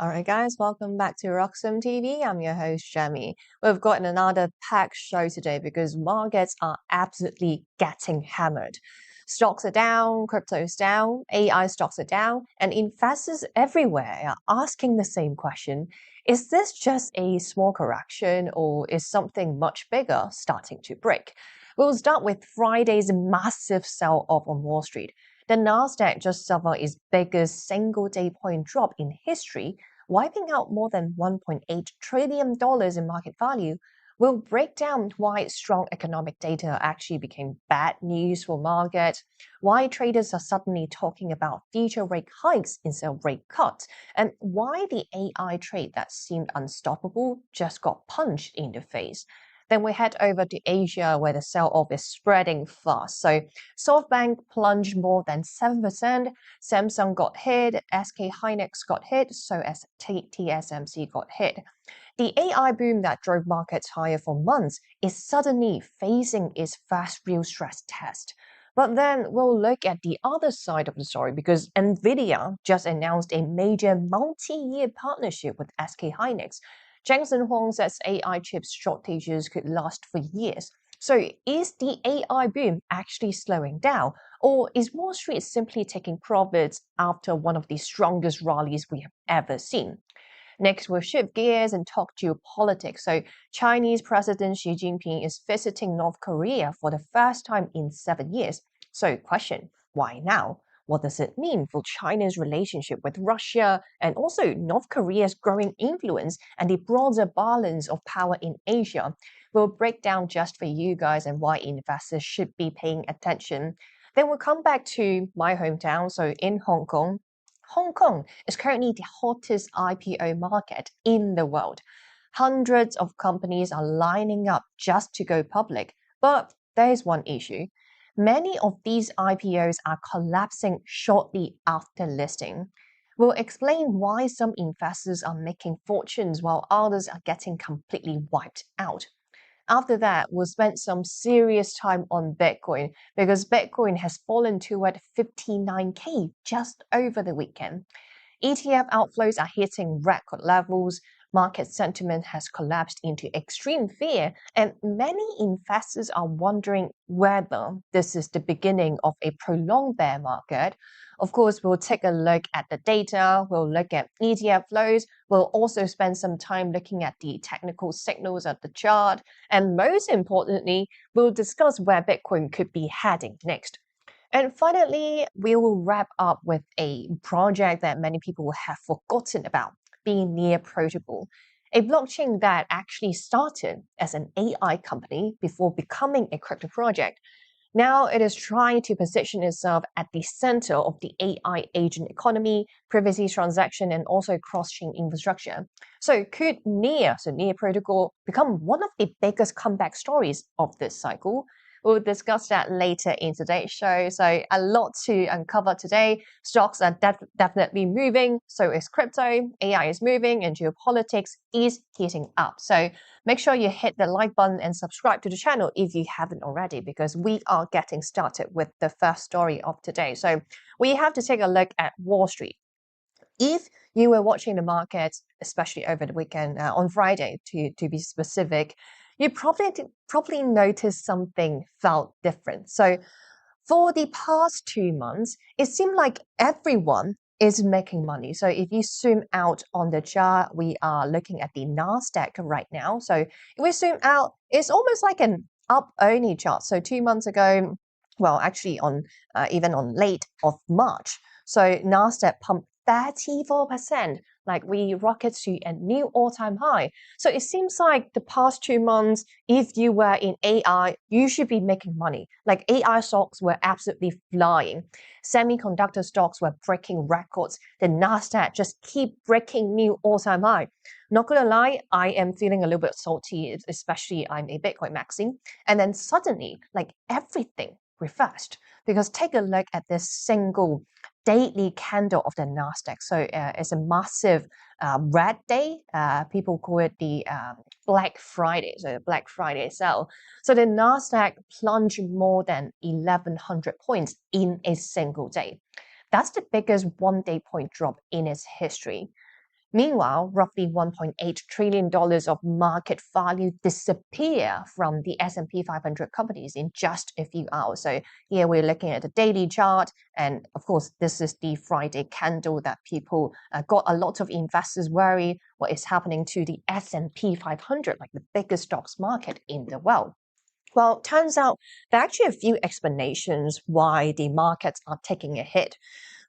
Alright guys, welcome back to Roxham TV. I'm your host Jamie. We've got another packed show today because markets are absolutely getting hammered. Stocks are down, crypto's down, AI stocks are down, and investors everywhere are asking the same question. Is this just a small correction or is something much bigger starting to break? We'll start with Friday's massive sell-off on Wall Street. The Nasdaq just suffered its biggest single-day point drop in history, wiping out more than $1.8 trillion in market value. We'll break down why strong economic data actually became bad news for markets, why traders are suddenly talking about future rate hikes instead of rate cuts, and why the AI trade that seemed unstoppable just got punched in the face. Then we head over to Asia where the sell-off is spreading fast. So SoftBank plunged more than 7%, Samsung got hit, SK Hynix got hit, so as TSMC got hit. The AI boom that drove markets higher for months is suddenly facing its first real stress test. But then we'll look at the other side of the story because Nvidia just announced a major multi-year partnership with SK Hynix. Jensen Huang says AI chip shortages could last for years. So is the AI boom actually slowing down? Or is Wall Street simply taking profits after one of the strongest rallies we have ever seen? Next, we'll shift gears and talk geopolitics. So Chinese President Xi Jinping is visiting North Korea for the first time in 7 years. So question, why now? What does it mean for China's relationship with Russia and also North Korea's growing influence and the broader balance of power in Asia? We'll break down just for you guys and why investors should be paying attention. Then we'll come back to my hometown, so in Hong Kong. Hong Kong is currently the hottest IPO market in the world. Hundreds of companies are lining up just to go public, but there is one issue. Many of these IPOs are collapsing shortly after listing. We'll explain why some investors are making fortunes while others are getting completely wiped out. After that, we'll spend some serious time on Bitcoin because Bitcoin has fallen toward 59K just over the weekend. ETF outflows are hitting record levels, market sentiment has collapsed into extreme fear, and many investors are wondering whether this is the beginning of a prolonged bear market. Of course, we'll take a look at the data, we'll look at ETF flows, we'll also spend some time looking at the technical signals of the chart, and most importantly, we'll discuss where Bitcoin could be heading next. And finally, we will wrap up with a project that many people have forgotten about, being Near Protocol, a blockchain that actually started as an AI company before becoming a crypto project. Now it is trying to position itself at the center of the AI agent economy, privacy transaction, and also cross-chain infrastructure. So could Near Protocol, become one of the biggest comeback stories of this cycle? We'll discuss that later in today's show. So a lot to uncover today. Stocks are definitely moving, so is crypto, AI is moving, and geopolitics is heating up. So make sure you hit the like button and subscribe to the channel if you haven't already, because we are getting started with the first story of today. So we have to take a look at Wall Street. If you were watching the markets, especially over the weekend, on Friday to be specific, you probably noticed something felt different. So for the past 2 months, it seemed like everyone is making money. So if you zoom out on the chart, we are looking at the Nasdaq right now. So if we zoom out, it's almost like an up-only chart. So 2 months ago, well, actually on even on late of March, so Nasdaq pumped 34%, like we rocket to a new all-time high. So it seems like the past 2 months, if you were in AI, you should be making money. Like AI stocks were absolutely flying. Semiconductor stocks were breaking records. The Nasdaq just keep breaking new all-time high. Not gonna lie, I am feeling a little bit salty, especially I'm a Bitcoin maxi. And then suddenly, like everything reversed. Because take a look at this single daily candle of the Nasdaq. So it's a massive red day. People call it the Black Friday, so Black Friday sell. So the Nasdaq plunged more than 1,100 points in a single day. That's the biggest one-day point drop in its history. Meanwhile, roughly $1.8 trillion of market value disappear from the S&P 500 companies in just a few hours. So here we're looking at the daily chart. And of course, this is the Friday candle that people got a lot of investors worried what is happening to the S&P 500, like the biggest stocks market in the world. Well, turns out there are actually a few explanations why the markets are taking a hit.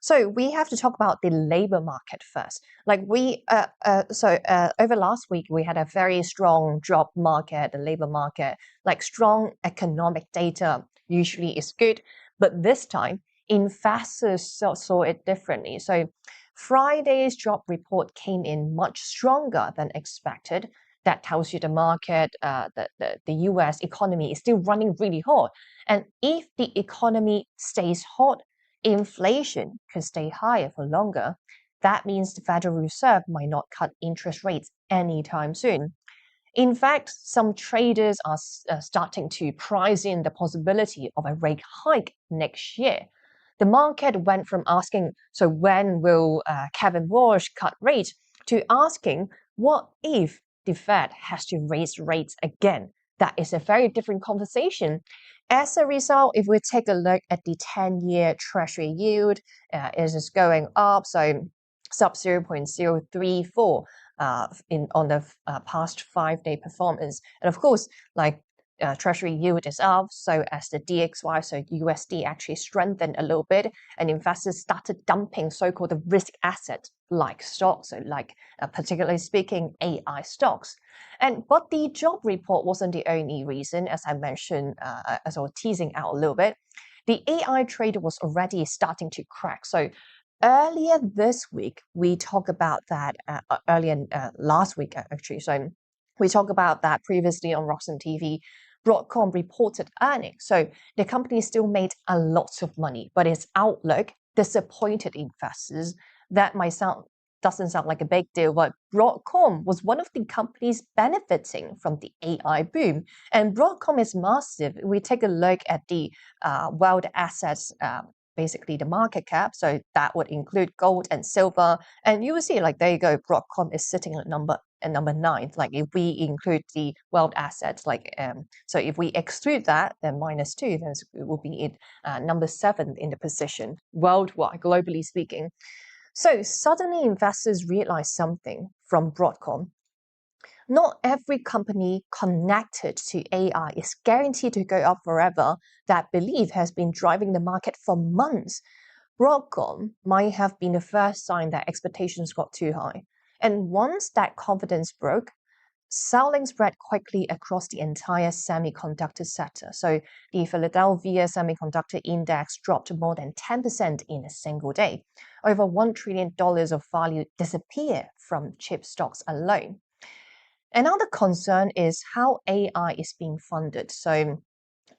So we have to talk about the labor market first. Like over last week, we had a very strong job market, the labor market, like strong economic data usually is good. But this time, investors saw it differently. So Friday's job report came in much stronger than expected. That tells you the market, the US economy is still running really hot. And if the economy stays hot, inflation could stay higher for longer. That means the Federal Reserve might not cut interest rates anytime soon. In fact, some traders are starting to price in the possibility of a rate hike next year. The market went from asking, so when will Kevin Walsh cut rates, to asking, what if the Fed has to raise rates again? That is a very different conversation. As a result, if we take a look at the 10-year Treasury yield, it is going up, so sub 0.034 on the past 5-day performance. And of course, like Treasury yield is up, so as the DXY, so USD actually strengthened a little bit, and investors started dumping so-called risk assets like stocks, so like particularly speaking, AI stocks. But the job report wasn't the only reason, as I mentioned, as I was teasing out a little bit. The AI trade was already starting to crack. So earlier this week, we talked about that, last week actually. So we talked about that previously on Roxanne TV. Broadcom reported earnings. So the company still made a lot of money, but its outlook disappointed investors. That doesn't sound like a big deal, but Broadcom was one of the companies benefiting from the AI boom. And Broadcom is massive. We take a look at the world assets, basically the market cap. So that would include gold and silver. And you will see, like, there you go, Broadcom is sitting at number 9. Like if we include the world assets, so if we exclude that, then -2, then it will be in number 7 in the position worldwide, globally speaking. So suddenly investors realize something from Broadcom. Not every company connected to AI is guaranteed to go up forever. That belief has been driving the market for months. Broadcom might have been the first sign that expectations got too high. And once that confidence broke, selling spread quickly across the entire semiconductor sector. So the Philadelphia Semiconductor Index dropped more than 10% in a single day. Over $1 trillion of value disappeared from chip stocks alone. Another concern is how AI is being funded. So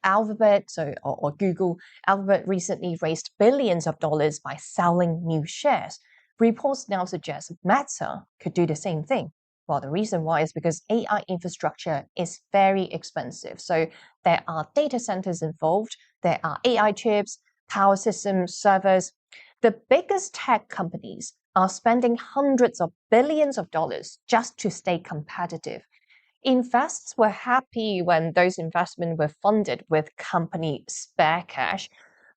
Alphabet, or Google, Alphabet recently raised billions of dollars by selling new shares. Reports now suggest Meta could do the same thing. Well, the reason why is because AI infrastructure is very expensive. So there are data centers involved, there are AI chips, power systems, servers. The biggest tech companies are spending hundreds of billions of dollars just to stay competitive. Investors were happy when those investments were funded with company spare cash.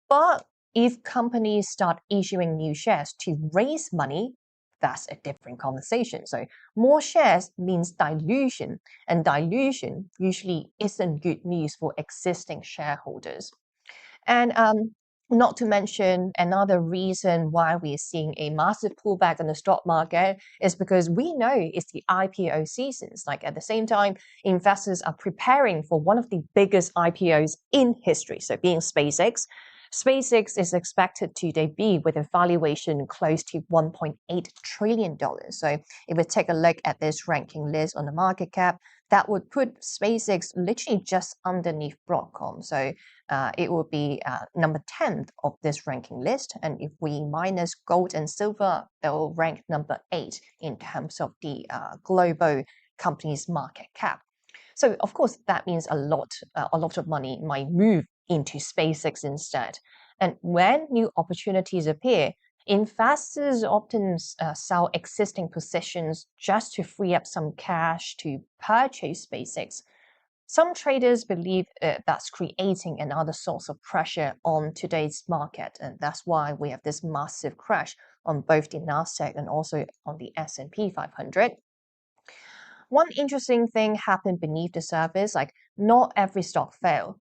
But if companies start issuing new shares to raise money, that's a different conversation. So more shares means dilution, and dilution usually isn't good news for existing shareholders. And not to mention, another reason why we're seeing a massive pullback in the stock market is because we know it's the IPO seasons. Like at the same time, investors are preparing for one of the biggest IPOs in history, so being SpaceX. SpaceX is expected to debut with a valuation close to $1.8 trillion. So if we take a look at this ranking list on the market cap, that would put SpaceX literally just underneath Broadcom. So it would be number 10 of this ranking list. And if we minus gold and silver, they will rank number 8 in terms of the global company's market cap. So of course, that means a lot of money might move into SpaceX instead. And when new opportunities appear, investors often sell existing positions just to free up some cash to purchase basics. Some traders believe that's creating another source of pressure on today's market, and that's why we have this massive crash on both the Nasdaq and also on the S&P 500. One interesting thing happened beneath the surface, like not every stock fell.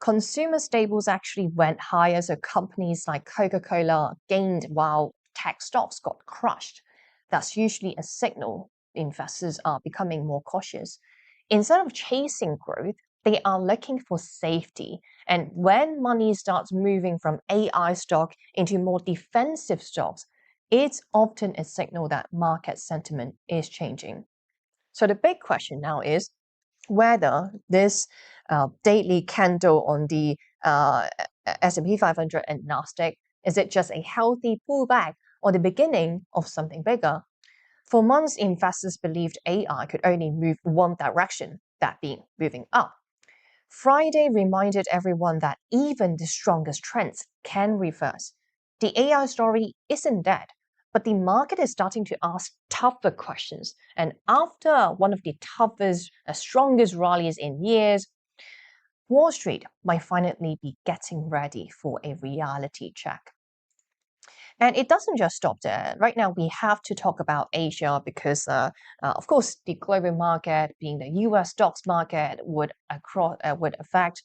Consumer staples actually went higher, so companies like Coca-Cola gained while tech stocks got crushed. That's usually a signal investors are becoming more cautious. Instead of chasing growth, they are looking for safety. And when money starts moving from AI stock into more defensive stocks, it's often a signal that market sentiment is changing. So the big question now is whether this daily candle on the S&P 500 and Nasdaq, is it just a healthy pullback or the beginning of something bigger? For months, investors believed AI could only move one direction, that being moving up. Friday reminded everyone that even the strongest trends can reverse. The AI story isn't dead, but the market is starting to ask tougher questions. And after one of the toughest, strongest rallies in years, Wall Street might finally be getting ready for a reality check. And it doesn't just stop there. Right now, we have to talk about Asia because, of course, the global market, being the U.S. stocks market, would affect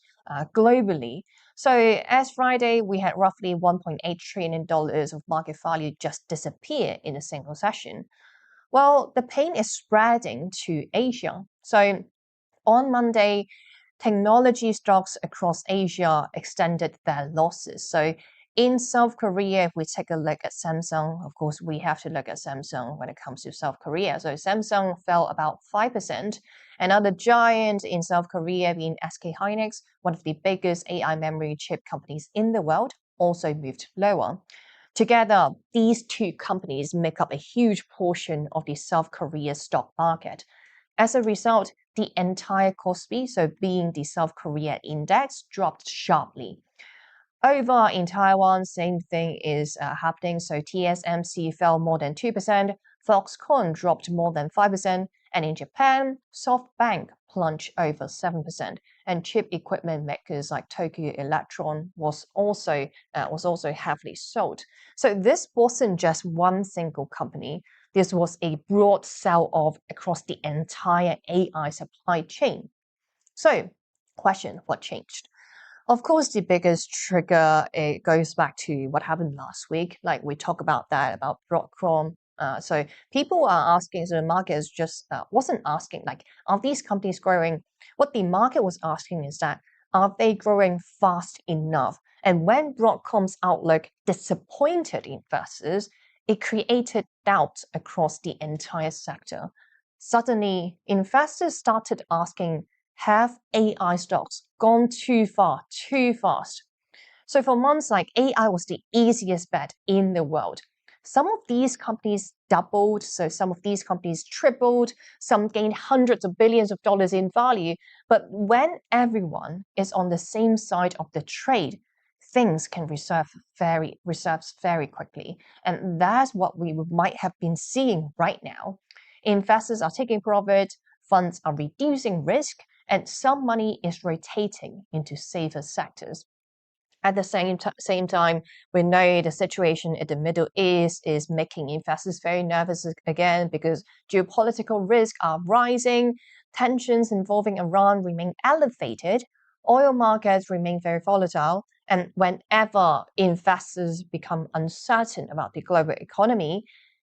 globally. So, as Friday, we had roughly $1.8 trillion of market value just disappear in a single session. Well, the pain is spreading to Asia. So, on Monday, technology stocks across Asia extended their losses. So in South Korea, if we take a look at Samsung, of course, we have to look at Samsung when it comes to South Korea. So Samsung fell about 5%. Another giant in South Korea being SK Hynix, one of the biggest AI memory chip companies in the world, also moved lower. Together, these two companies make up a huge portion of the South Korea stock market. As a result, the entire Kospi, so being the South Korea index, dropped sharply. Over in Taiwan, same thing is happening. So TSMC fell more than 2%, Foxconn dropped more than 5%, and in Japan, SoftBank plunged over 7%. And chip equipment makers like Tokyo Electron was also heavily sold. So this wasn't just one single company. This was a broad sell-off across the entire AI supply chain. So, question: what changed? Of course, the biggest trigger, it goes back to what happened last week. Like we talked about that, about Broadcom. So people are asking, so the market is just wasn't asking, like, are these companies growing? What the market was asking is that, are they growing fast enough? And when Broadcom's outlook disappointed investors, it created doubt across the entire sector. Suddenly, investors started asking, have AI stocks gone too far, too fast? So for months, like AI was the easiest bet in the world. Some of these companies doubled, so some of these companies tripled, some gained hundreds of billions of dollars in value. But when everyone is on the same side of the trade, things can reserve very quickly. And that's what we might have been seeing right now. Investors are taking profit, funds are reducing risk, and some money is rotating into safer sectors. At the same time, we know the situation in the Middle East is making investors very nervous again because geopolitical risks are rising, tensions involving Iran remain elevated, oil markets remain very volatile, and whenever investors become uncertain about the global economy,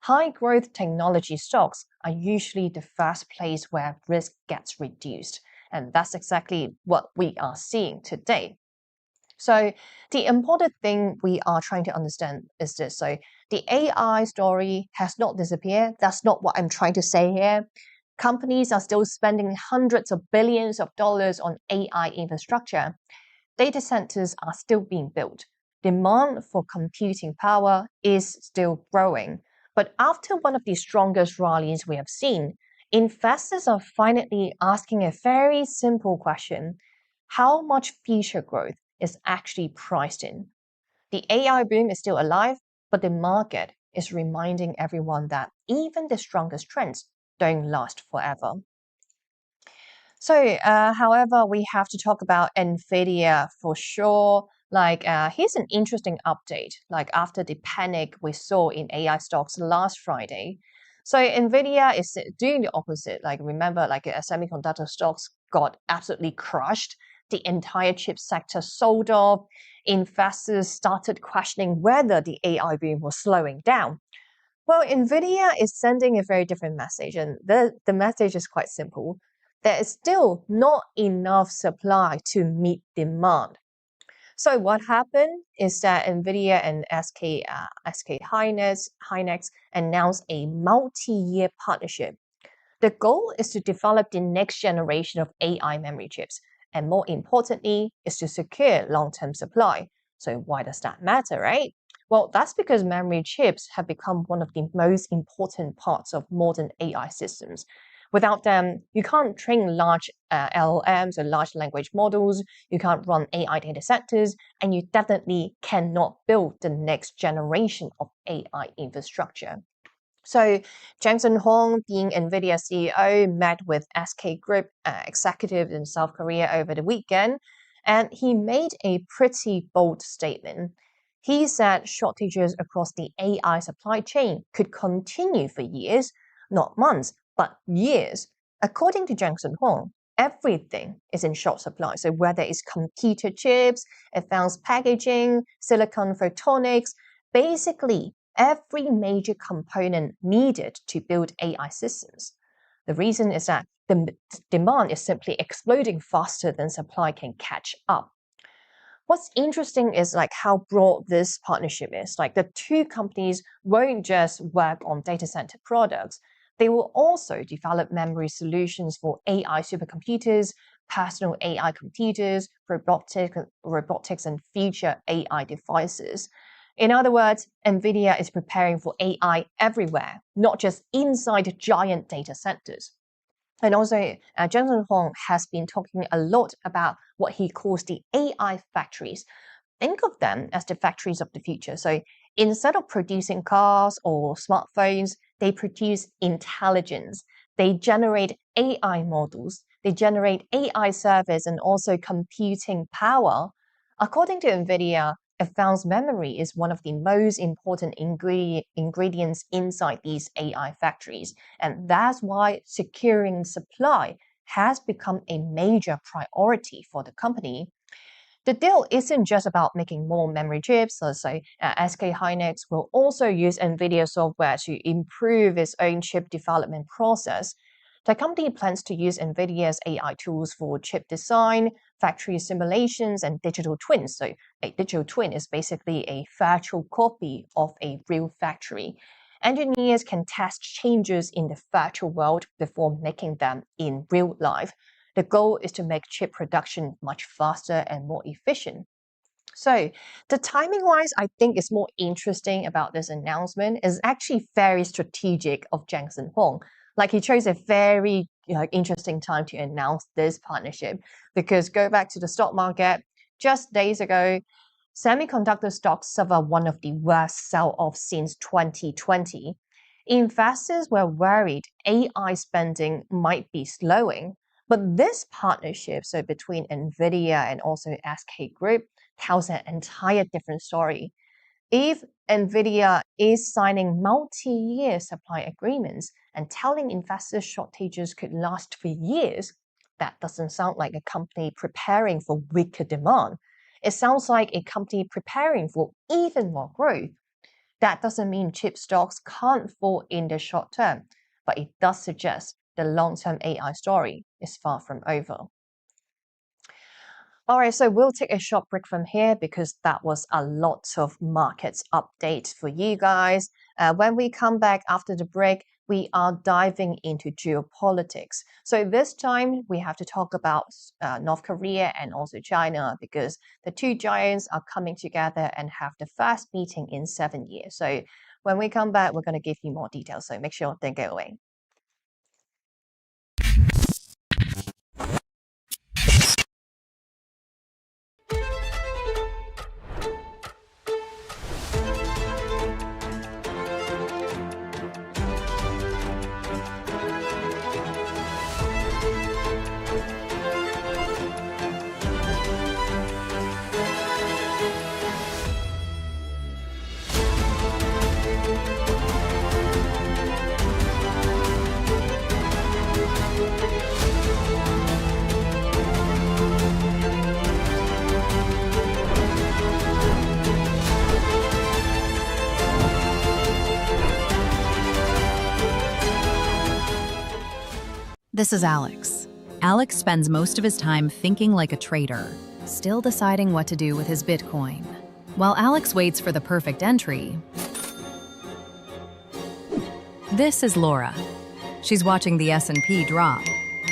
high growth technology stocks are usually the first place where risk gets reduced. And that's exactly what we are seeing today. So the important thing we are trying to understand is this. So the AI story has not disappeared. That's not what I'm trying to say here. Companies are still spending hundreds of billions of dollars on AI infrastructure. Data centers are still being built. Demand for computing power is still growing. But after one of the strongest rallies we have seen, investors are finally asking a very simple question: how much future growth is actually priced in? The AI boom is still alive, but the market is reminding everyone that even the strongest trends don't last forever. So, however, we have to talk about Nvidia for sure. Here's an interesting update. After the panic we saw in AI stocks last Friday, so Nvidia is doing the opposite. Remember, semiconductor stocks got absolutely crushed. The entire chip sector sold off. Investors started questioning whether the AI boom was slowing down. Well, Nvidia is sending a very different message, and the message is quite simple. There is still not enough supply to meet demand. So what happened is that Nvidia and SK Hynix announced a multi-year partnership. The goal is to develop the next generation of AI memory chips, and more importantly, is to secure long-term supply. So why does that matter, right? Well, that's because memory chips have become one of the most important parts of modern AI systems. Without them, you can't train large LLMs or large language models, you can't run AI data centers, and you definitely cannot build the next generation of AI infrastructure. So Jensen Huang, being Nvidia CEO, met with SK Group executive in South Korea over the weekend, and he made a pretty bold statement. He said shortages across the AI supply chain could continue for years, not months, but years. According to Jensen Huang, everything is in short supply. So whether it's computer chips, advanced packaging, silicon photonics, basically every major component needed to build AI systems. The reason is that the demand is simply exploding faster than supply can catch up. What's interesting is how broad this partnership is. The two companies won't just work on data center products. They will also develop memory solutions for AI supercomputers, personal AI computers, robotics, and future AI devices. In other words, Nvidia is preparing for AI everywhere, not just inside giant data centers. And also, Jensen Huang has been talking a lot about what he calls the AI factories. Think of them as the factories of the future. So instead of producing cars or smartphones, they produce intelligence. They generate AI models. They generate AI servers and also computing power. According to Nvidia, advanced memory is one of the most important ingredients inside these AI factories. And that's why securing supply has become a major priority for the company. The deal isn't just about making more memory chips. So SK Hynix will also use Nvidia software to improve its own chip development process. The company plans to use Nvidia's AI tools for chip design, factory simulations, and digital twins. So a digital twin is basically a virtual copy of a real factory. Engineers can test changes in the virtual world before making them in real life. The goal is to make chip production much faster and more efficient. So the timing-wise, I think is more interesting about this announcement is actually very strategic of Jensen Huang. He chose a very interesting time to announce this partnership because go back to the stock market, just days ago, semiconductor stocks suffered one of the worst sell-offs since 2020. Investors were worried AI spending might be slowing, but this partnership, so between Nvidia and also SK Group, tells an entire different story. If Nvidia is signing multi-year supply agreements and telling investors shortages could last for years, that doesn't sound like a company preparing for weaker demand. It sounds like a company preparing for even more growth. That doesn't mean chip stocks can't fall in the short term, but it does suggest the long-term AI story is far from over. All right, so we'll take a short break from here because that was a lot of markets updates for you guys. When we come back after the break, we are diving into geopolitics. So this time we have to talk about North Korea and also China because the two giants are coming together and have the first meeting in 7 years. So when we come back, we're going to give you more details. So make sure don't go away. This is Alex. Alex spends most of his time thinking like a trader, still deciding what to do with his Bitcoin. While Alex waits for the perfect entry, this is Laura. She's watching the S&P drop.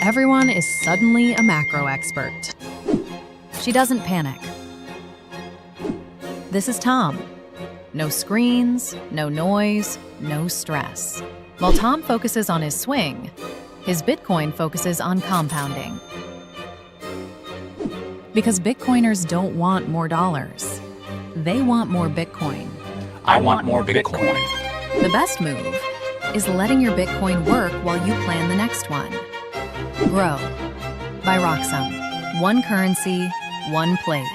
Everyone is suddenly a macro expert. She doesn't panic. This is Tom. No screens, no noise, no stress. While Tom focuses on his swing, his Bitcoin focuses on compounding. Because Bitcoiners don't want more dollars. They want more Bitcoin. I want more Bitcoin. The best move is letting your Bitcoin work while you plan the next one. Grow by Roxum. One currency, one place.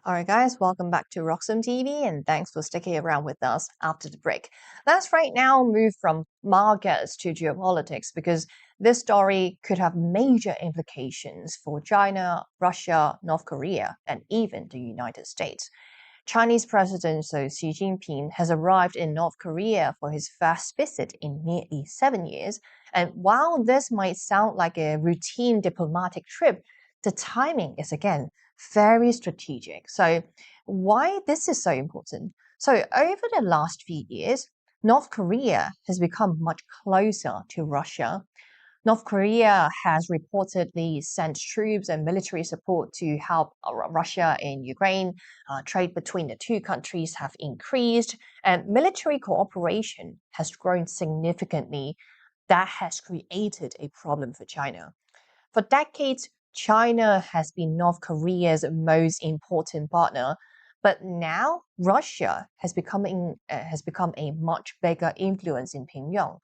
All right, guys, welcome back to Roxum TV, and thanks for sticking around with us after the break. Let's right now move from markets to geopolitics because this story could have major implications for China, Russia, North Korea, and even the United States. Chinese President Xi Jinping has arrived in North Korea for his first visit in nearly 7 years. And while this might sound like a routine diplomatic trip, the timing is again very strategic. So why this is so important? So over the last few years, North Korea has become much closer to Russia. North Korea has reportedly sent troops and military support to help Russia in Ukraine. Trade between the two countries have increased, and military cooperation has grown significantly. That has created a problem for China. For decades, China has been North Korea's most important partner, but now Russia has become a much bigger influence in Pyongyang.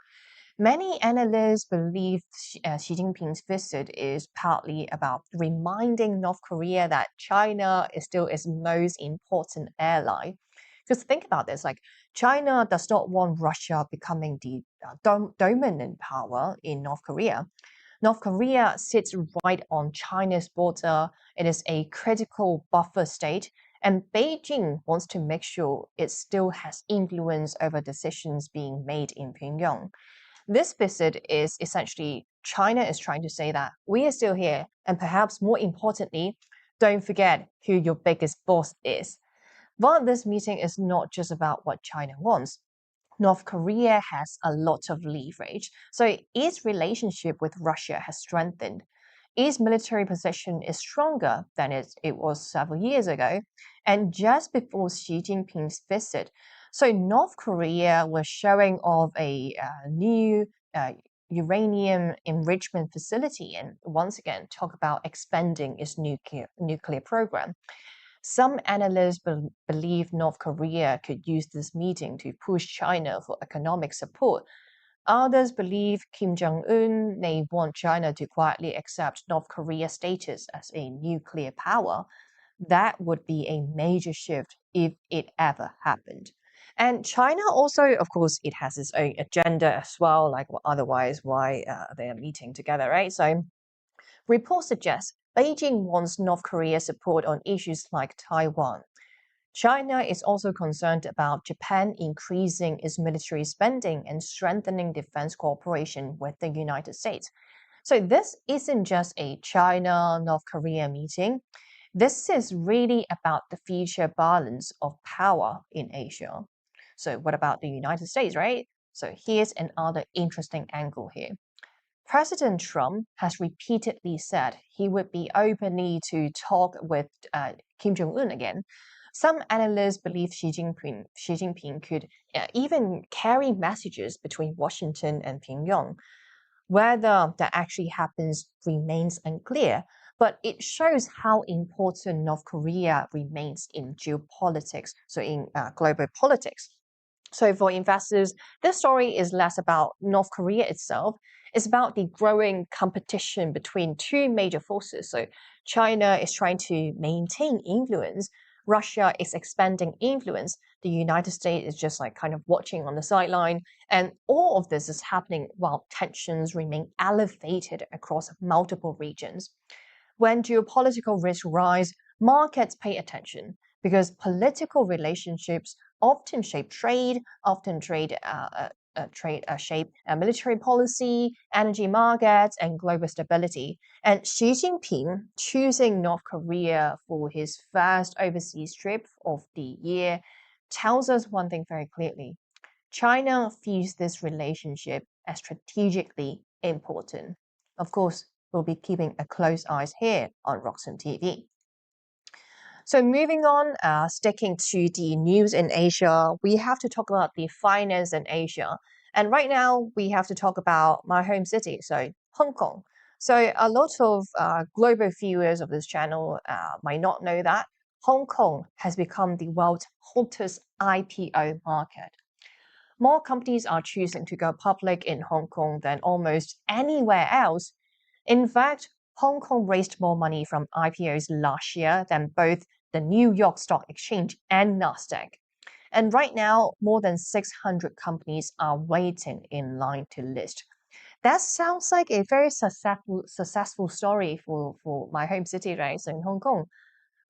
Many analysts believe Xi Jinping's visit is partly about reminding North Korea that China is still its most important ally. Because think about this, like China does not want Russia becoming the dominant power in North Korea. North Korea sits right on China's border. It is a critical buffer state, and Beijing wants to make sure it still has influence over decisions being made in Pyongyang. This visit is essentially China is trying to say that we are still here, and perhaps more importantly, don't forget who your biggest boss is. But this meeting is not just about what China wants. North Korea has a lot of leverage, so its relationship with Russia has strengthened. Its military position is stronger than it was several years ago. And just before Xi Jinping's visit, so North Korea was showing off a new uranium enrichment facility and once again talk about expanding its nuclear program. Some analysts believe North Korea could use this meeting to push China for economic support. Others believe Kim Jong-un may want China to quietly accept North Korea's status as a nuclear power. That would be a major shift if it ever happened. And China also, of course, it has its own agenda as well, like otherwise why they are meeting together, right? So reports suggest Beijing wants North Korea's support on issues like Taiwan. China is also concerned about Japan increasing its military spending and strengthening defense cooperation with the United States. So this isn't just a China-North Korea meeting. This is really about the future balance of power in Asia. So what about the United States, right? So here's another interesting angle here. President Trump has repeatedly said he would be openly to talk with Kim Jong-un again. Some analysts believe Xi Jinping could even carry messages between Washington and Pyongyang. Whether that actually happens remains unclear, but it shows how important North Korea remains in geopolitics, so in global politics. So for investors, this story is less about North Korea itself. It's about the growing competition between two major forces. So China is trying to maintain influence. Russia is expanding influence. The United States is just like kind of watching on the sideline. And all of this is happening while tensions remain elevated across multiple regions. When geopolitical risks rise, markets pay attention because political relationships often shape trade, shape military policy, energy markets, and global stability. And Xi Jinping choosing North Korea for his first overseas trip of the year tells us one thing very clearly. China views this relationship as strategically important. Of course, we'll be keeping a close eye here on Roxham TV. So moving on, sticking to the news in Asia, we have to talk about the finance in Asia. And right now, we have to talk about my home city, so Hong Kong. So a lot of global viewers of this channel might not know that Hong Kong has become the world's hottest IPO market. More companies are choosing to go public in Hong Kong than almost anywhere else. In fact, Hong Kong raised more money from IPOs last year than both the New York Stock Exchange and Nasdaq. And right now, more than 600 companies are waiting in line to list. That sounds like a very successful story for my home city, right? So in Hong Kong.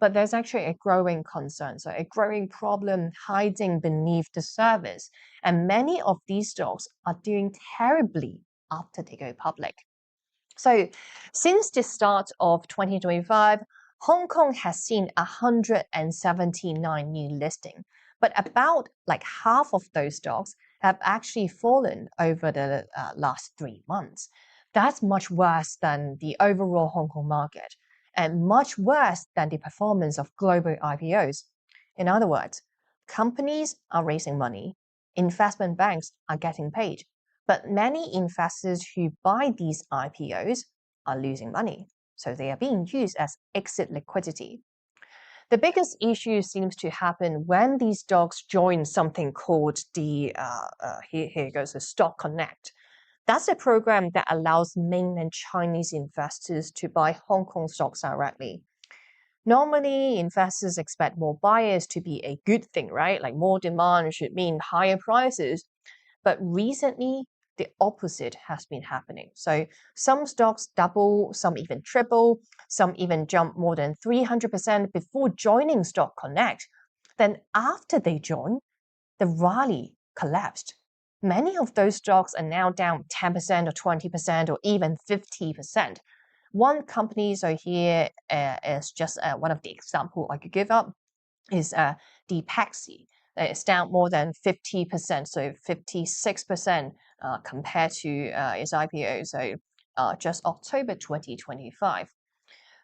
But there's actually a growing concern, so a growing problem hiding beneath the surface. And many of these stocks are doing terribly after they go public. So since the start of 2025, Hong Kong has seen 179 new listings, but about like half of those stocks have actually fallen over the last 3 months. That's much worse than the overall Hong Kong market and much worse than the performance of global IPOs. In other words, companies are raising money, investment banks are getting paid, but many investors who buy these IPOs are losing money, so they are being used as exit liquidity. The biggest issue seems to happen when these stocks join something called the, here goes, the Stock Connect. That's a program that allows mainland Chinese investors to buy Hong Kong stocks directly. Normally, investors expect more buyers to be a good thing, right? Like more demand should mean higher prices. But recently, the opposite has been happening. So some stocks double, some even triple, some even jump more than 300% before joining Stock Connect. Then after they join, the rally collapsed. Many of those stocks are now down 10% or 20% or even 50%. One company, so here is just one of the examples I could give up, is the Paxi. It's down more than 50%, so 56% compared to its IPO, so just October 2025.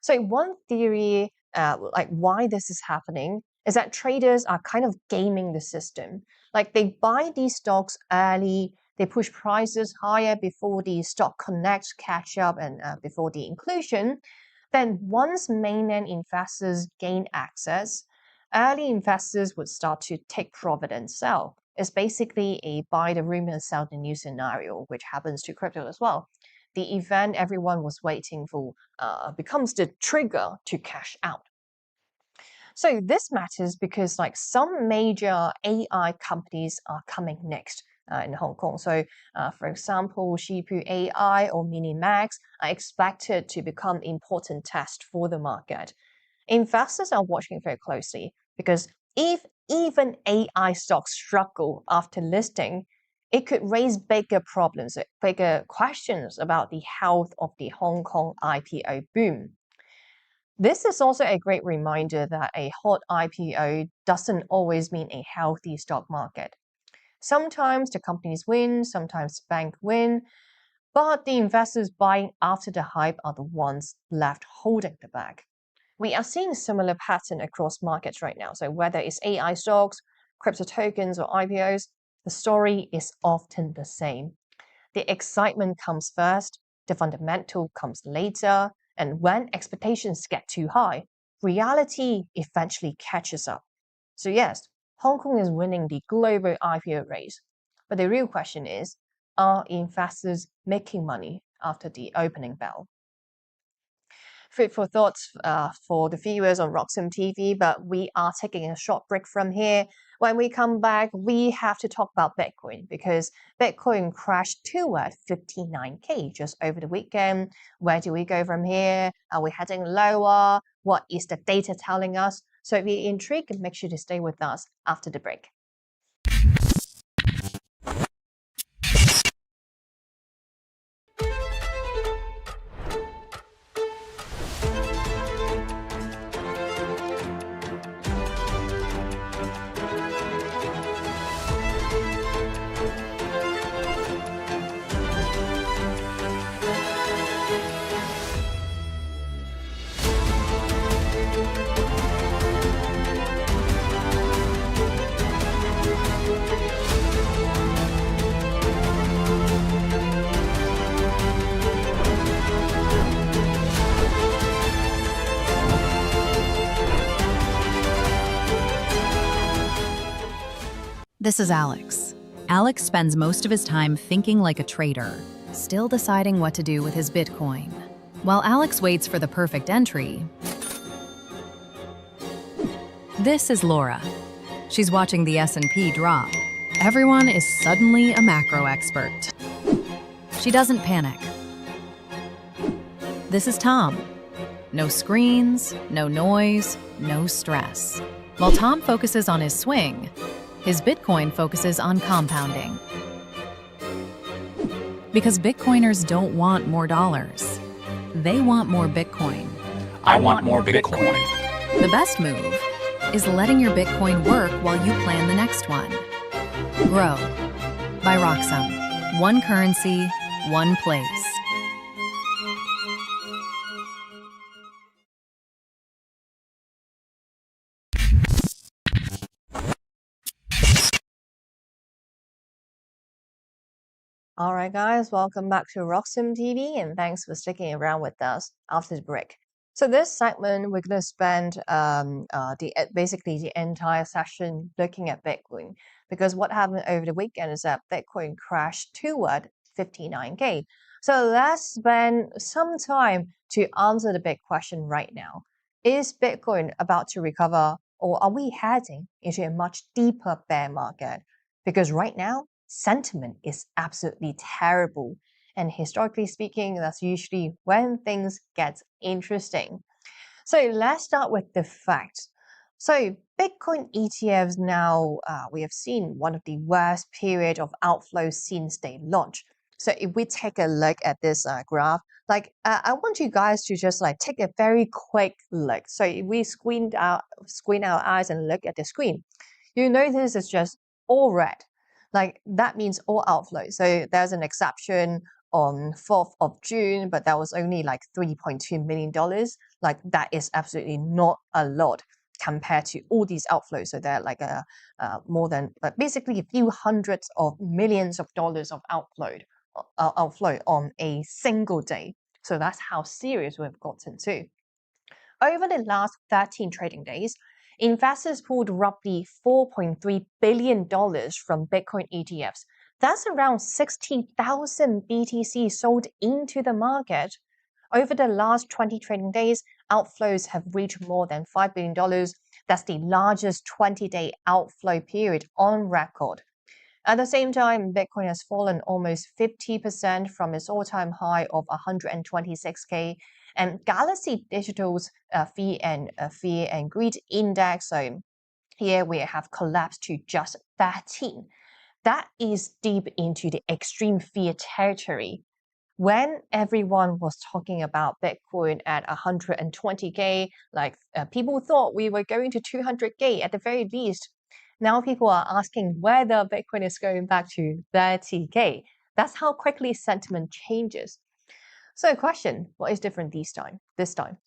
So one theory, like why this is happening, is that traders are kind of gaming the system. Like they buy these stocks early, they push prices higher before the Stock Connect catch up and before the inclusion. Then once mainland investors gain access, early investors would start to take profit and sell. It's basically a buy the rumor, sell the news scenario, which happens to crypto as well. The event everyone was waiting for becomes the trigger to cash out. So this matters because like some major AI companies are coming next in Hong Kong. So for example, Shipu AI or Minimax are expected to become important test for the market. Investors are watching very closely because if even AI stocks struggle after listing, it could raise bigger problems, bigger questions about the health of the Hong Kong IPO boom. This is also a great reminder that a hot IPO doesn't always mean a healthy stock market. Sometimes the companies win, sometimes the bank win, but the investors buying after the hype are the ones left holding the bag. We are seeing a similar pattern across markets right now. So whether it's AI stocks, crypto tokens, or IPOs, the story is often the same. The excitement comes first, the fundamental comes later, and when expectations get too high, reality eventually catches up. So yes, Hong Kong is winning the global IPO race. But the real question is, are investors making money after the opening bell? Food for thoughts for the viewers on Roxham TV, but we are taking a short break from here. When we come back, we have to talk about Bitcoin because Bitcoin crashed toward 59K just over the weekend. Where do we go from here? Are we heading lower? What is the data telling us? So if you're intrigued, make sure to stay with us after the break. This is Alex. Alex spends most of his time thinking like a trader, still deciding what to do with his Bitcoin. While Alex waits for the perfect entry, this is Laura. She's watching the S&P drop. Everyone is suddenly a macro expert. She doesn't panic. This is Tom. No screens, no noise, no stress. While Tom focuses on his swing, his Bitcoin focuses on compounding. Because Bitcoiners don't want more dollars. They want more Bitcoin. I want more Bitcoin. The best move is letting your Bitcoin work while you plan the next one. Grow by Roxum. One currency, one place. All right, guys, welcome back to Roxum TV, and thanks for sticking around with us after the break. So this segment, we're going to spend basically the entire session looking at Bitcoin, because what happened over the weekend is that Bitcoin crashed toward 59K. So let's spend some time to answer the big question right now. Is Bitcoin about to recover, or are we heading into a much deeper bear market? Because right now, sentiment is absolutely terrible. And historically speaking, that's usually when things get interesting. So let's start with the facts. So Bitcoin ETFs now, we have seen one of the worst period of outflows since they launched. So if we take a look at this graph, I want you guys to just take a very quick look. So if we squint our eyes and look at the screen, you notice it's just all red. That means all outflows. So there's an exception on 4th of June, but that was only $3.2 million. That is absolutely not a lot compared to all these outflows. So they're more than, basically a few hundreds of millions of dollars of outflow on a single day. So that's how serious we've gotten to. Over the last 13 trading days, investors pulled roughly $4.3 billion from Bitcoin ETFs. That's around 60,000 BTC sold into the market. Over the last 20 trading days, outflows have reached more than $5 billion. That's the largest 20-day outflow period on record. At the same time, Bitcoin has fallen almost 50% from its all-time high of 126K. And Galaxy Digital's Fear and Greed Index, so here we have collapsed to just 13. That is deep into the extreme fear territory. When everyone was talking about Bitcoin at 120K, people thought we were going to 200K at the very least. Now people are asking whether Bitcoin is going back to 30K. That's how quickly sentiment changes. So question, what is different this time?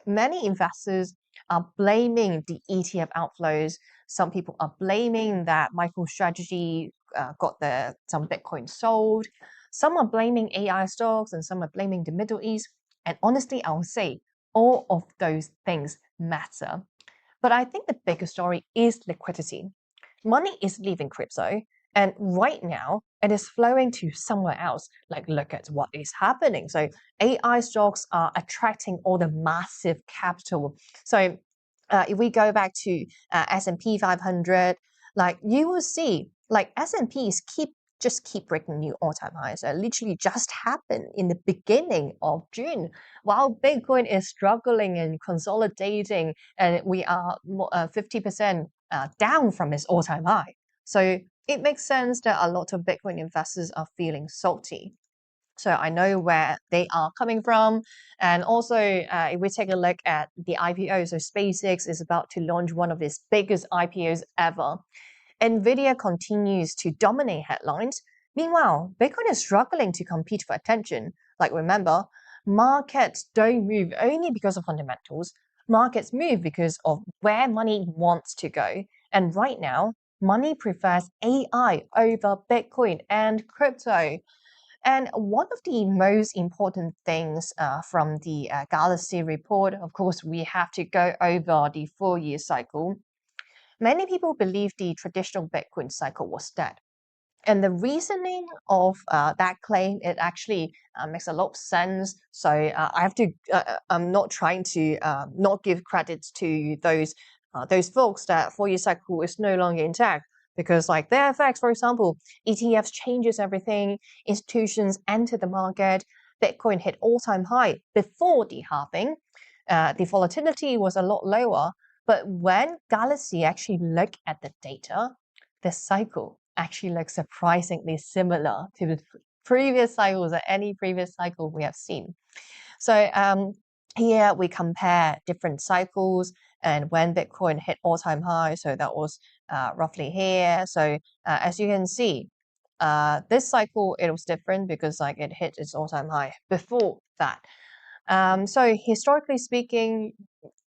Many investors are blaming the ETF outflows. Some people are blaming that MicroStrategy got some Bitcoin sold. Some are blaming AI stocks and some are blaming the Middle East. And honestly, I will say all of those things matter. But I think the bigger story is liquidity. Money is leaving crypto, and right now it is flowing to somewhere else. Look at what is happening. So AI stocks are attracting all the massive capital. So if we go back to S&P 500, Like you will see, like S&Ps just keep breaking new all-time highs. It literally just happened in the beginning of June, while Bitcoin is struggling and consolidating, and we are 50% down from its all-time high. So it makes sense that a lot of Bitcoin investors are feeling salty. So I know where they are coming from. And also, if we take a look at the IPO, so SpaceX is about to launch one of its biggest IPOs ever. Nvidia continues to dominate headlines. Meanwhile, Bitcoin is struggling to compete for attention. Like remember, markets don't move only because of fundamentals. Markets move because of where money wants to go. And right now, money prefers AI over Bitcoin and crypto. And one of the most important things from the Galaxy report, of course, we have to go over the 4-year cycle. Many people believe the traditional Bitcoin cycle was dead. And the reasoning of that claim, it actually makes a lot of sense. So I have to, I'm not trying to not give credits to those folks that 4-year cycle is no longer intact. Because like their effects, for example, ETFs changes everything, institutions enter the market, Bitcoin hit all-time high before the halving. The volatility was a lot lower, but when Galaxy actually look at the data, the cycle actually looks surprisingly similar to the previous cycles or any previous cycle we have seen. So here we compare different cycles and when Bitcoin hit all-time high, so that was roughly here. So as you can see, this cycle, it was different because like it hit its all-time high before that. So historically speaking,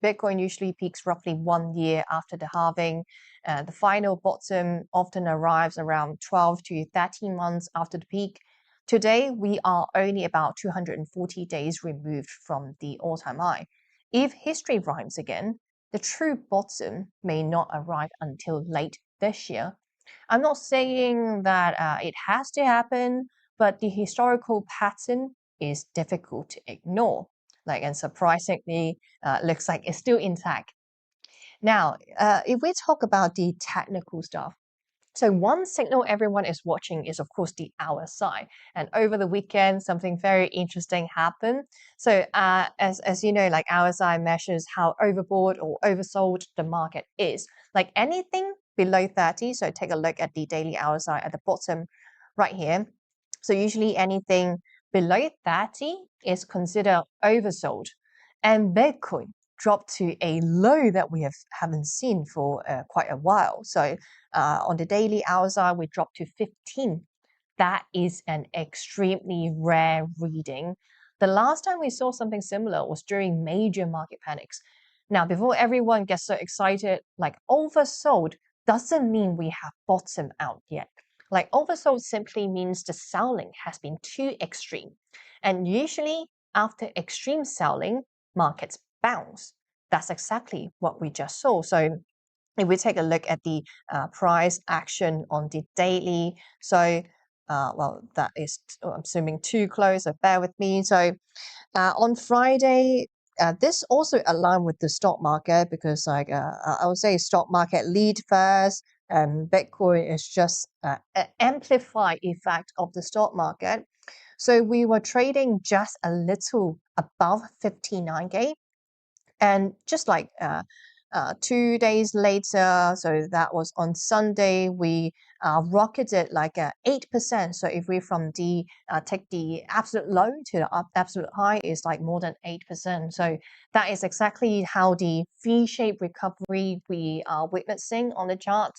Bitcoin usually peaks roughly 1 year after the halving. The final bottom often arrives around 12 to 13 months after the peak. Today, we are only about 240 days removed from the all-time high. If history rhymes again, the true bottom may not arrive until late this year. I'm not saying that it has to happen, but the historical pattern is difficult to ignore. Like, and surprisingly, looks like it's still intact. Now, if we talk about the technical stuff, so one signal everyone is watching is, of course, the RSI. And over the weekend, something very interesting happened. So as you know, like RSI measures how overbought or oversold the market is. Like anything below 30, so take a look at the daily RSI at the bottom right here. So usually anything below 30 is considered oversold. And Bitcoin dropped to a low that we haven't seen for quite a while. So on the daily RSI, we dropped to 15. That is an extremely rare reading. The last time we saw something similar was during major market panics. Now, before everyone gets so excited, like oversold doesn't mean we have bottomed out yet. Like oversold simply means the selling has been too extreme. And usually after extreme selling, markets bounce. That's exactly what we just saw. So if we take a look at the price action on the daily, so well, that is, I'm assuming too close, so bear with me. So on Friday, this also aligned with the stock market because like I would say stock market lead first, and Bitcoin is just an amplified effect of the stock market. So we were trading just a little above 59K. And just like 2 days later, so that was on Sunday, we rocketed like 8%. So if we from the take the absolute low to the absolute high is like more than 8%. So that is exactly how the V-shaped recovery we are witnessing on the chart.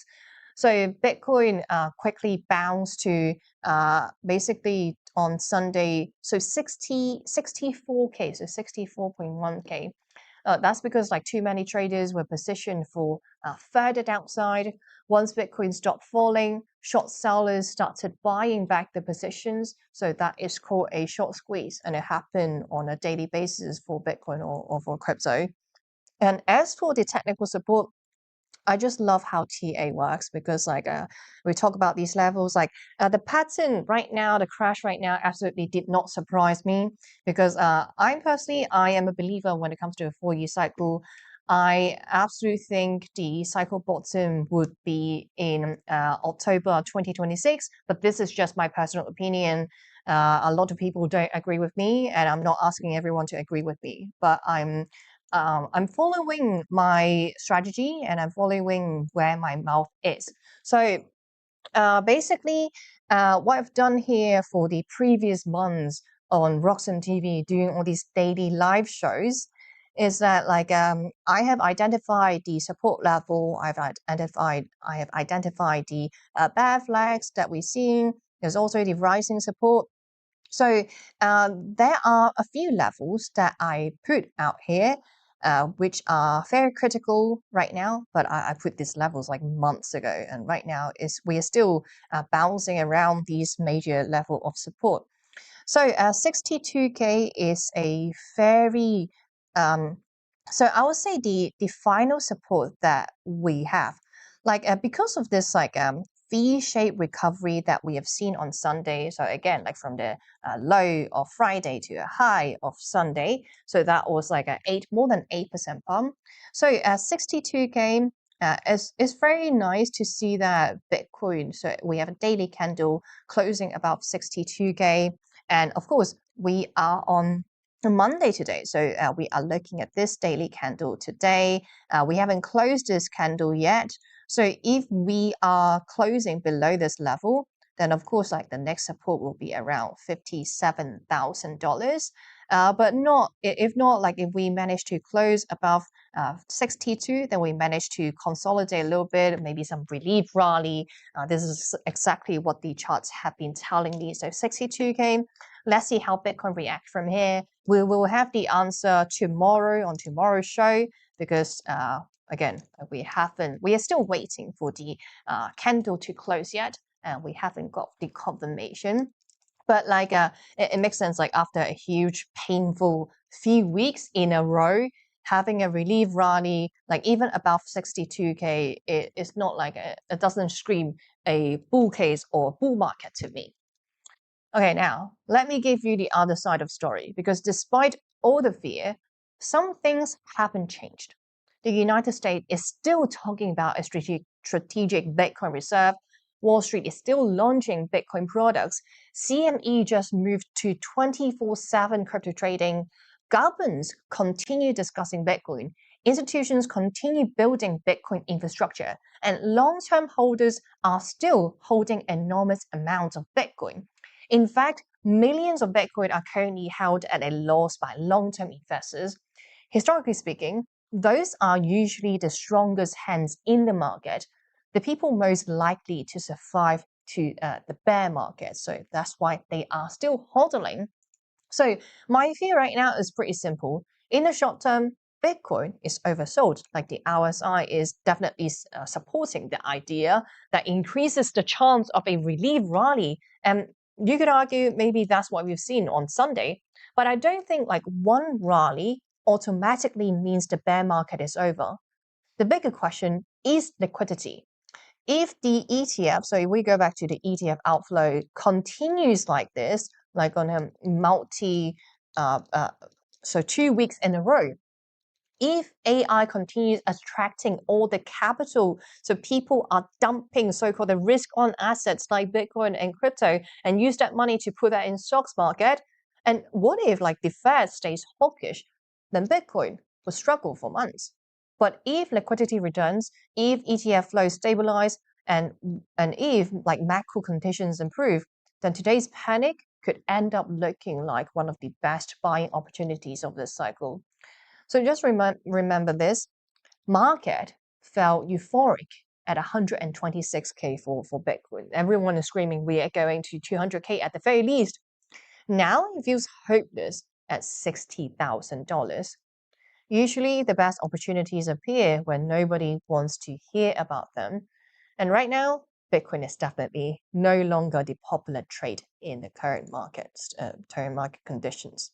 So Bitcoin quickly bounced to basically on Sunday, so 64K, so 64.1K. That's because like too many traders were positioned for further downside. Once Bitcoin stopped falling, short sellers started buying back the positions. So that is called a short squeeze, and it happened on a daily basis for Bitcoin or for crypto. And as for the technical support, I just love how TA works because like we talk about these levels, like the pattern right now, the crash right now absolutely did not surprise me because I am a believer when it comes to a 4-year cycle. I absolutely think the cycle bottom would be in October 2026, but this is just my personal opinion. A lot of people don't agree with me, and I'm not asking everyone to agree with me, but I'm following my strategy and I'm following where my mouth is. So basically, what I've done here for the previous months on Roxham TV, doing all these daily live shows, is that I have identified the support level. I have identified the bear flags that we're seeing. There's also the rising support. So there are a few levels that I put out here, which are very critical right now. But I put these levels like months ago, and right now we are still bouncing around these major level of support. So 62K is a very so I would say the final support that we have, because of this V-shaped recovery that we have seen on Sunday. So again, like from the low of Friday to a high of Sunday. So that was like more than 8% pump. So 62K. It's very nice to see that Bitcoin. So we have a daily candle closing above 62K. And of course, we are on a Monday today. So we are looking at this daily candle today. We haven't closed this candle yet. So if we are closing below this level, then of course, like the next support will be around $57,000. But if we manage to close above 62, then we manage to consolidate a little bit, maybe some relief rally. This is exactly what the charts have been telling me. So 62K, let's see how Bitcoin reacts from here. We will have the answer tomorrow on tomorrow's show because again, we are still waiting for the candle to close yet, and we haven't got the confirmation. But it makes sense, like after a huge painful few weeks in a row, having a relief rally, like even above 62K, it's not like it doesn't scream a bull case or bull market to me. Okay, now let me give you the other side of story, because despite all the fear, some things haven't changed. The United States is still talking about a strategic Bitcoin reserve. Wall Street is still launching Bitcoin products. CME just moved to 24/7 crypto trading. Governments continue discussing Bitcoin. Institutions continue building Bitcoin infrastructure. And long-term holders are still holding enormous amounts of Bitcoin. In fact, millions of Bitcoin are currently held at a loss by long-term investors. Historically speaking, those are usually the strongest hands in the market, the people most likely to survive to the bear market. So that's why they are still hodling. So my view right now is pretty simple. In the short term, Bitcoin is oversold. Like the RSI is definitely supporting the idea that increases the chance of a relief rally. And you could argue maybe that's what we've seen on Sunday, but I don't think like one rally automatically means the bear market is over. The bigger question is liquidity. If the ETF, so if we go back to the ETF outflow, continues like this, like on a so 2 weeks in a row, if AI continues attracting all the capital, so people are dumping so-called the risk-on assets like Bitcoin and crypto and use that money to put that in stocks market, and what if like the Fed stays hawkish, then Bitcoin will struggle for months. But if liquidity returns, if ETF flows stabilize, and if like macro conditions improve, then today's panic could end up looking like one of the best buying opportunities of this cycle. So just remember this, market felt euphoric at 126K for Bitcoin. Everyone is screaming we are going to 200K at the very least. Now it feels hopeless at $60,000. Usually the best opportunities appear when nobody wants to hear about them. And right now, Bitcoin is definitely no longer the popular trade in the current market conditions.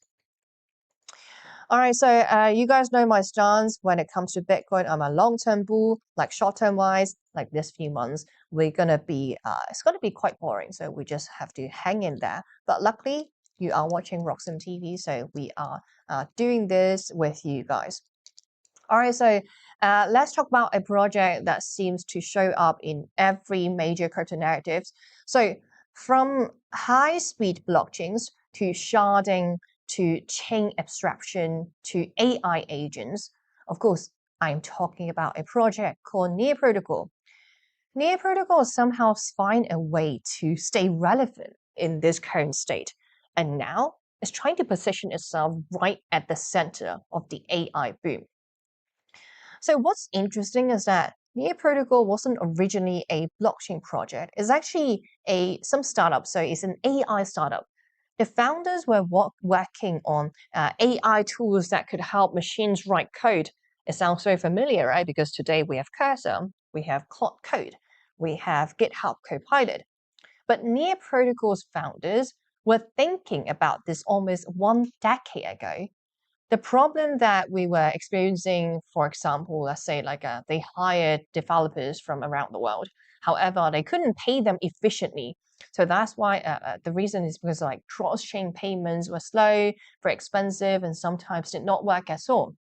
All right, so you guys know my stance when it comes to Bitcoin. I'm a long-term bull. Like short-term wise, like this few months, we're gonna be it's gonna be quite boring. So we just have to hang in there. But luckily, you are watching Roxham TV, so we are doing this with you guys. All right, so let's talk about a project that seems to show up in every major crypto narratives. So from high-speed blockchains to sharding to chain abstraction to AI agents, of course, I'm talking about a project called Near Protocol. Near Protocol somehow find a way to stay relevant in this current state, and now it's trying to position itself right at the center of the AI boom. So what's interesting is that Near Protocol wasn't originally a blockchain project. It's actually some startup, so it's an AI startup. The founders were working on AI tools that could help machines write code. It sounds so familiar, right? Because today we have Cursor, we have Claude Code, we have GitHub Copilot. But Near Protocol's founders were thinking about this almost 1 decade ago. The problem that we were experiencing, for example, let's say they hired developers from around the world. However, they couldn't pay them efficiently. So that's why the reason is because like cross-chain payments were slow, very expensive, and sometimes did not work at all.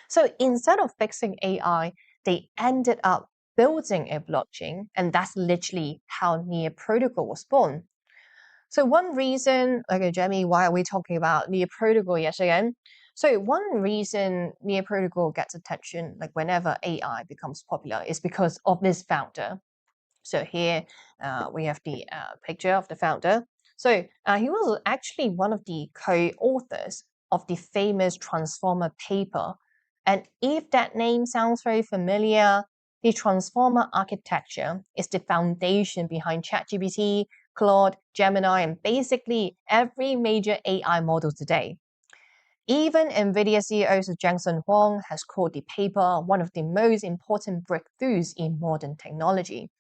So instead of fixing AI, they ended up building a blockchain, and that's literally how Near Protocol was born. So one reason, okay, Jamie, why are we talking about Near Protocol yet again? So one reason Near Protocol gets attention, like whenever AI becomes popular, is because of this founder. So here we have the picture of the founder. So he was actually one of the co-authors of the famous Transformer paper. And if that name sounds very familiar, the Transformer architecture is the foundation behind ChatGPT, Claude, Gemini, and basically every major AI model today. Even Nvidia CEO Jensen Huang has called the paper one of the most important breakthroughs in modern technology.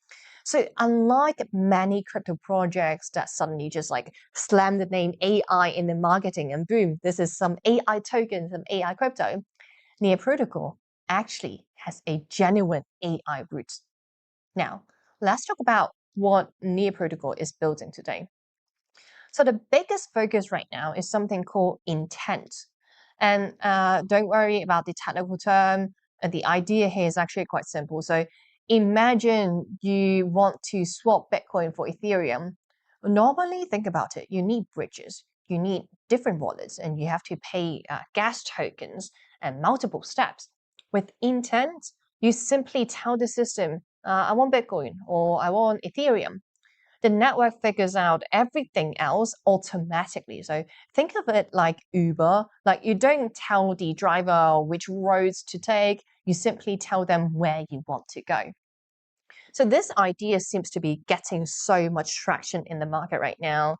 So unlike many crypto projects that suddenly just like slam the name AI in the marketing and boom, this is some AI token, some AI crypto, Near Protocol actually has a genuine AI roots. Now, let's talk about what Near Protocol is building today. So the biggest focus right now is something called intent. And don't worry about the technical term. The idea here is actually quite simple. So imagine you want to swap Bitcoin for Ethereum. Normally, think about it. You need bridges. You need different wallets, and you have to pay gas tokens and multiple steps. With intent, you simply tell the system, I want Bitcoin or I want Ethereum. The network figures out everything else automatically. So think of it like Uber. Like you don't tell the driver which roads to take, you simply tell them where you want to go. So this idea seems to be getting so much traction in the market right now.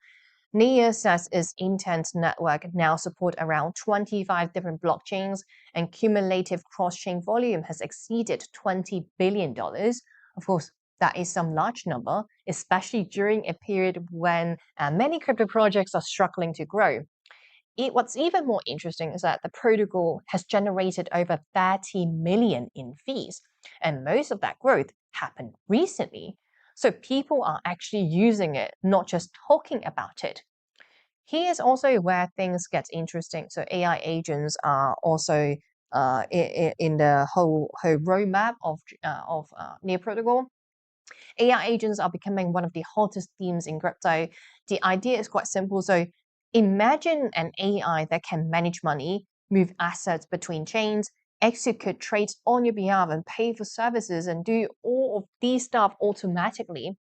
Near says its intent network now support around 25 different blockchains, and cumulative cross-chain volume has exceeded $20 billion. Of course, that is some large number, especially during a period when many crypto projects are struggling to grow. What's even more interesting is that the protocol has generated over 30 million in fees, and most of that growth happened recently. So people are actually using it, not just talking about it. Here's also where things get interesting. So AI agents are also in the whole roadmap of Near Protocol. AI agents are becoming one of the hottest themes in crypto. The idea is quite simple. So imagine an AI that can manage money, move assets between chains, execute trades on your behalf, and pay for services and do all of these stuff automatically.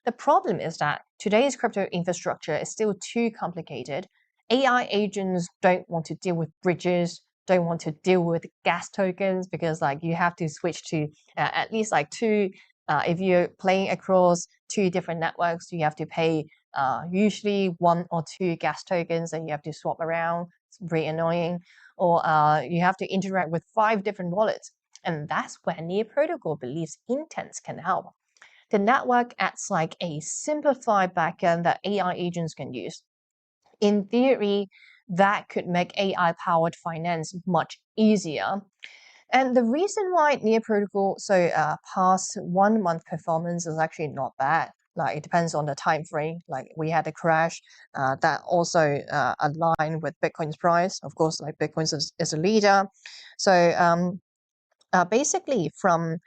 The problem is that today's crypto infrastructure is still too complicated. AI agents don't want to deal with bridges, don't want to deal with gas tokens because like you have to switch to at least like two. If you're playing across two different networks, you have to pay usually 1 or 2 gas tokens and you have to swap around. It's very annoying. Or you have to interact with 5 different wallets. And that's where Near Protocol believes intents can help. The network acts like a simplified backend that AI agents can use. In theory, that could make AI-powered finance much easier. And the reason why Near Protocol past 1 month performance is actually not bad. Like it depends on the time frame. Like we had a crash that also aligned with Bitcoin's price. Of course, like Bitcoin is a leader. So basically from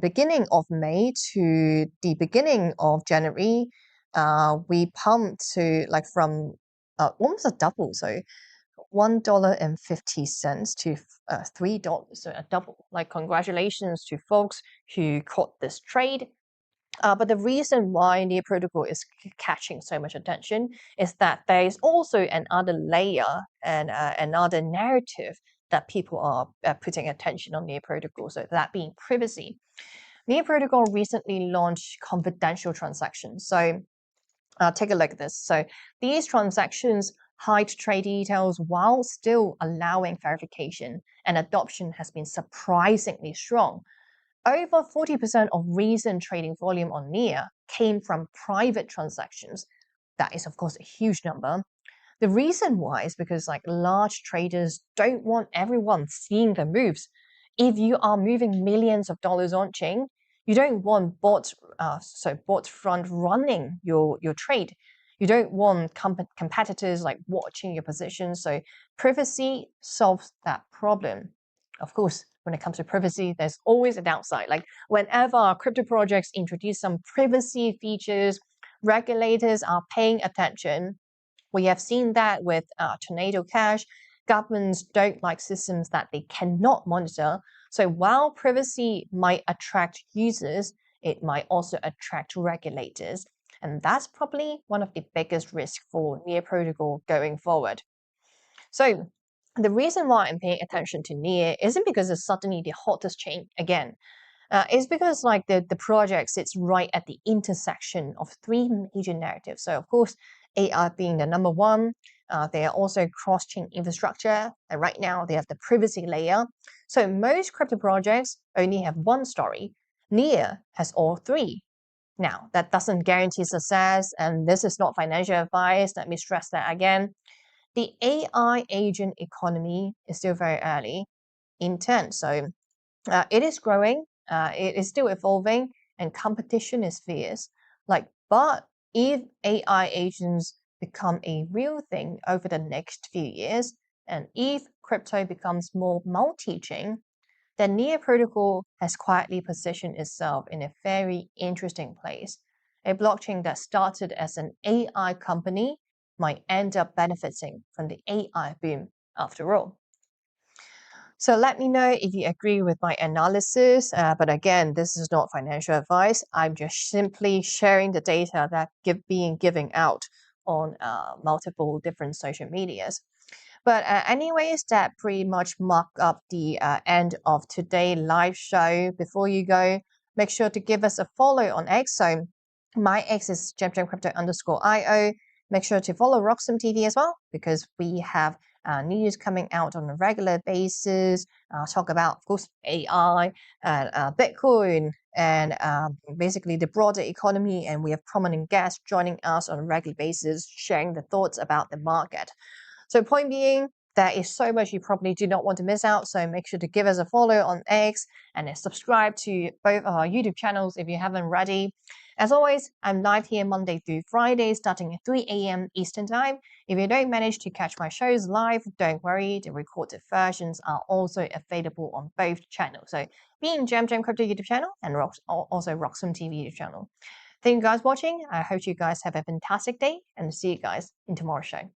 beginning of May to the beginning of January, we pumped to like from almost a double, so $1.50 to $3, so a double. Like congratulations to folks who caught this trade. But the reason why Near Protocol is catching so much attention is that there is also another layer and another narrative that people are putting attention on Near Protocol. So that being privacy. Near Protocol recently launched confidential transactions. So take a look at this. So these transactions hide trade details while still allowing verification, and adoption has been surprisingly strong. Over 40% of recent trading volume on Near came from private transactions. That is, of course, a huge number. The reason why is because like large traders don't want everyone seeing the moves. If you are moving millions of dollars on chain, you don't want bot front running your trade. You don't want competitors like watching your position. So privacy solves that problem. Of course, when it comes to privacy, there's always a downside. Like whenever crypto projects introduce some privacy features, regulators are paying attention. We have seen that with Tornado Cash. Governments don't like systems that they cannot monitor. So while privacy might attract users, it might also attract regulators. And that's probably one of the biggest risks for Near Protocol going forward. So the reason why I'm paying attention to Near isn't because it's suddenly the hottest chain again. It's because like the project sits right at the intersection of three major narratives. So of course, AI being the number one. They are also cross-chain infrastructure, and right now they have the privacy layer. So most crypto projects only have one story. Near has all three. Now, that doesn't guarantee success, and this is not financial advice. Let me stress that again. The AI agent economy is still very early in turn. So it is growing, it is still evolving, and competition is fierce. But if AI agents become a real thing over the next few years, and if crypto becomes more multi-chain, then Near Protocol has quietly positioned itself in a very interesting place. A blockchain that started as an AI company might end up benefiting from the AI boom after all. So let me know if you agree with my analysis. But again, this is not financial advice. I'm just simply sharing the data that being given out on multiple different social medias. But anyways, that pretty much mark up the end of today's live show. Before you go, make sure to give us a follow on X. So my X is gemcrypto_io. Make sure to follow Roxum TV as well, because we have news coming out on a regular basis. Talk about, of course, AI and Bitcoin and basically the broader economy. And we have prominent guests joining us on a regular basis, sharing the thoughts about the market. So point being, there is so much you probably do not want to miss out. So make sure to give us a follow on X and subscribe to both of our YouTube channels if you haven't already. As always, I'm live here Monday through Friday starting at 3 a.m. Eastern Time. If you don't manage to catch my shows live, don't worry, the recorded versions are also available on both channels. So being Gem Crypto YouTube channel and also Roxum TV YouTube channel. Thank you guys for watching. I hope you guys have a fantastic day and see you guys in tomorrow's show.